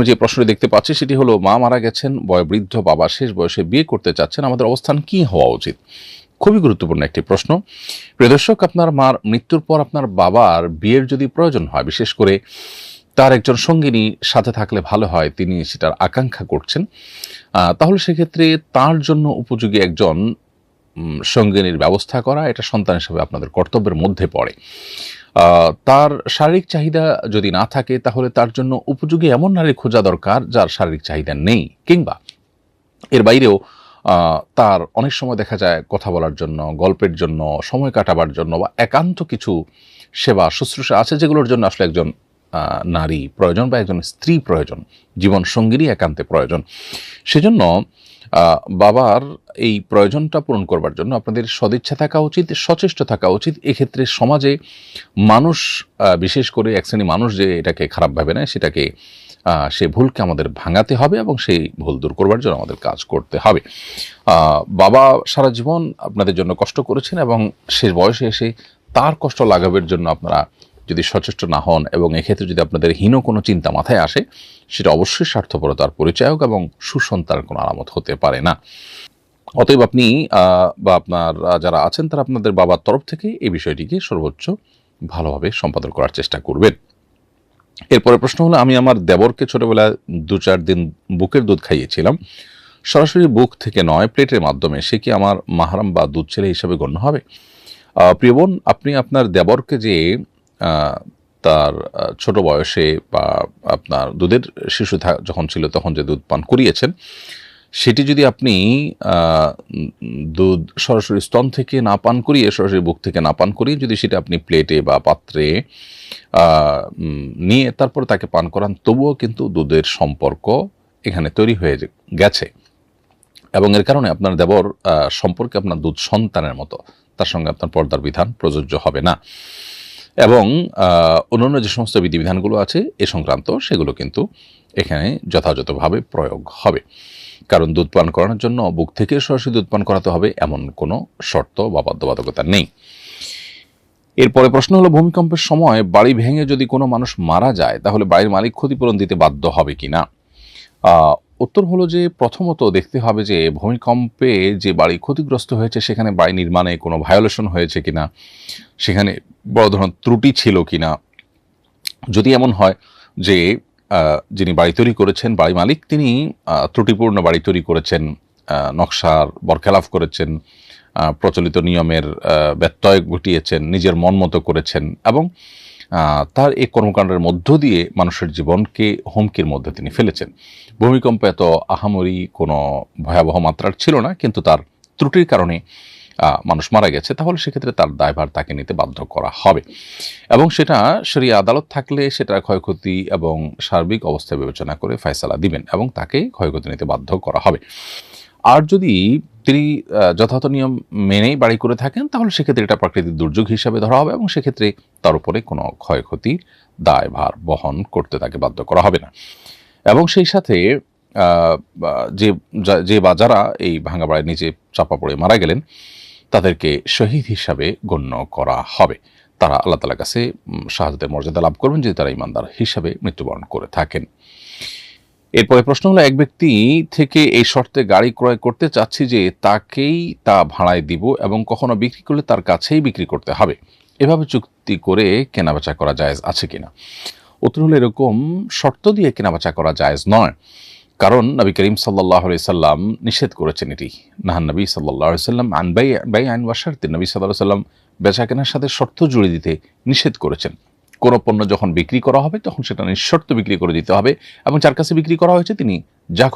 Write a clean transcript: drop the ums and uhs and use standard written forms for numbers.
যে প্রশ্নটি দেখতে পাচ্ছি সেটি হলো, মা মারা গেছেন, বয়োবৃদ্ধ বাবা শেষ বয়সে বিয়ে করতে চাচ্ছেন, আমাদের অবস্থান কি হওয়া উচিত? খুবই গুরুত্বপূর্ণ একটি প্রশ্ন। প্রিয় দর্শক, আপনার মার মৃত্যুর পর আপনার বাবার বিয়ের যদি প্রয়োজন হয়, বিশেষ করে তার একজন সঙ্গিনী সাথে থাকলে ভালো হয়, তিনি সেটার আকাঙ্ক্ষা করছেন, তাহলে সেক্ষেত্রে তার জন্য উপযোগী একজন সঙ্গিনীর ব্যবস্থা করা, এটা সন্তান হিসেবে আপনাদের কর্তব্যের মধ্যে পড়ে। তার শারীরিক চাহিদা যদি না থাকে, তাহলে তার জন্য উপযোগী এমন নারী খোঁজা দরকার যার শারীরিক চাহিদা নেই, কিংবা এর বাইরেও তার অনেক সময় দেখা যায় কথা বলার জন্য, গল্পের জন্য, সময় কাটাবার জন্য বা একান্ত কিছু সেবা শুশ্রূষা আছে যেগুলোর জন্য আসলে একজন নারী প্রয়োজন বা একজন স্ত্রী প্রয়োজন, জীবন সঙ্গীরই একান্তে প্রয়োজন। সেজন্য বাবার এই প্রয়োজনটা পূরণ করবার জন্য আপনাদের সদিচ্ছা থাকা উচিত, সচেষ্ট থাকা উচিত। এক্ষেত্রে সমাজে মানুষ, বিশেষ করে এক শ্রেণী মানুষ যে এটাকে খারাপ ভাবে নেয়, সেটাকে সে ভুলকে আমাদের ভাঙাতে হবে এবং সেই ভুল দূর করবার জন্য আমাদের কাজ করতে হবে। বাবা সারা জীবন আপনাদের জন্য কষ্ট করেছেন এবং শেষ বয়সে এসে তার কষ্ট লাঘবের জন্য আপনারা যদি সচেষ্ট না হন এবং এক্ষেত্রে যদি আপনাদের হীন কোনো চিন্তা মাথায় আসে, সেটা অবশ্যই স্বার্থপরতার পরিচায়ক এবং সুসন্তানের কোনো আলামত হতে পারে না। অতএব আপনি বা আপনার যারা আছেন তারা আপনাদের বাবার তরফ থেকে এই বিষয়টিকে সর্বোচ্চ ভালোভাবে সম্পাদন করার চেষ্টা করবেন। এরপরে প্রশ্ন হলো, আমি আমার দেবরকে ছোটবেলায় 2-4 দিন বুকের দুধ খাইয়েছিলাম, সরাসরি বুক থেকে নয়, প্লেটের মাধ্যমে, সে কি আমার মাহরাম বা দুধ ছেলে হিসাবে গণ্য হবে? প্রিয় বোন, আপনি আপনার দেবরকে যে তার ছোট বয়সে বা আপনার দুধের শিশু যখন ছিল তখন যে দুধ পান করিয়েছেন, সেটি যদি আপনি দুধ সরাসরি স্তন থেকে না পান করিয়ে, সরাসরি বুক থেকে না পান করিয়ে যদি সেটা আপনি প্লেটে বা পাত্রে নিয়ে তারপর তাকে পান করান, তবুও কিন্তু দুধের সম্পর্ক এখানে তৈরি হয়ে গেছে এবং এর কারণে আপনার দেবর সম্পর্কে আপনার দুধ সন্তানের মতো, তার সঙ্গে আপনার পর্দার বিধান প্রযোজ্য হবে না। এবং অন্যান্য যে সমস্ত বিধিবিধানগুলো আছে এ সংক্রান্ত, সেগুলো কিন্তু এখানে যথাযথভাবে প্রয়োগ হবে। কারণ দুধ পান করানোর জন্য বুক থেকে সরাসরি দুধ পান করাতে হবে এমন কোনো শর্ত বা বাধ্যবাধকতা নেই। এরপরে প্রশ্ন হলো, ভূমিকম্পের সময় বাড়ি ভেঙে যদি কোনো মানুষ মারা যায়, তাহলে বাড়ির মালিক ক্ষতিপূরণ দিতে বাধ্য হবে কিনা? উত্তর হলো যে, প্রথমত দেখতে হবে যে ভূমিকম্পে যে বাড়ি ক্ষতিগ্রস্ত হয়েছে সেখানে বাড়ি নির্মাণে কোনো ভায়োলেশন হয়েছে কিনা, সেখানে বড় ধরনের ত্রুটি ছিল কিনা। যদি এমন হয় যে যিনি বাড়ি তৈরি করেছেন, বাড়ি মালিক, তিনি ত্রুটিপূর্ণ বাড়ি তৈরি করেছেন, নকশার বরখেলাফ করেছেন, প্রচলিত নিয়মের ব্যত্যয় ঘটিয়েছেন, নিজের মন মতো করেছেন এবং তার এই কর্মকাণ্ডের মধ্য দিয়ে মানুষের জীবনকে হুমকির মধ্যে তিনি ফেলেছেন। ভূমিকম্প এত আহামরি কোনো ভয়াবহ মাত্রার ছিল না, কিন্তু তার ত্রুটির কারণে মানুষ মারা গেছে, তাহলে সেক্ষেত্রে তার দায়ভার তাকে নিতে বাধ্য করা হবে এবং সেটা শরিয়া আদালত থাকলে সেটা ক্ষয়ক্ষতি এবং সার্বিক অবস্থা বিবেচনা করে ফয়সালা দিবেন এবং তাকে ক্ষয়ক্ষতি নিতে বাধ্য করা হবে। আর যদি তিনি যথাযথ নিয়ম মেনেই বাড়ি করে থাকেন, তাহলে সেক্ষেত্রে এটা প্রাকৃতিক দুর্যোগ হিসাবে ধরা হবে এবং সেক্ষেত্রে তার উপরে কোনো ক্ষয়ক্ষতির দায়ভার বহন করতে তাকে বাধ্য করা হবে না। এবং সেই সাথে যে বা যারা এই ভাঙা বাড়ির নিচে চাপা পড়ে মারা গেলেন, তাদেরকে শহীদ হিসাবে গণ্য করা হবে। তারা আল্লাহ তাআলার কাছে শাহাদাতের মর্যাদা লাভ করবেন যদি তারা ঈমানদার হিসাবে মৃত্যুবরণ করে থাকেন। এরপরে প্রশ্ন হলো, এক ব্যক্তি থেকে এই শর্তে গাড়ি ক্রয় করতে চাচ্ছি যে তাকেই তা ভাড়ায় দিব এবং কখনো বিক্রি করলে তার কাছেই বিক্রি করতে হবে, এভাবে চুক্তি করে কেনাবেচা করা জায়েজ আছে কিনা? উত্তর হলো, এরকম শর্ত দিয়ে কেনাবেচা করা জায়েজ নয়, কারণ নবী করিম সাল্লাল্লাহু আলাইহি সাল্লাম নিষেধ করেছেন এটি। নাহান নবী সাল্লাল্লাহু আলাইহি সাল্লাম আন বাইআন ওয়া শারতিন, নবী সাল্লাল্লাহু আলাইহি সাল্লাম বেচা কেনার সাথে শর্ত জুড়ে দিতে নিষেধ করেছেন। কোনো পণ্য যখন বিক্রি করা হবে তখন সেটা নিঃশর্ত বিক্রি করে দিতে হবে এবং যার কাছে বিক্রি করা হয়েছে তিনি যা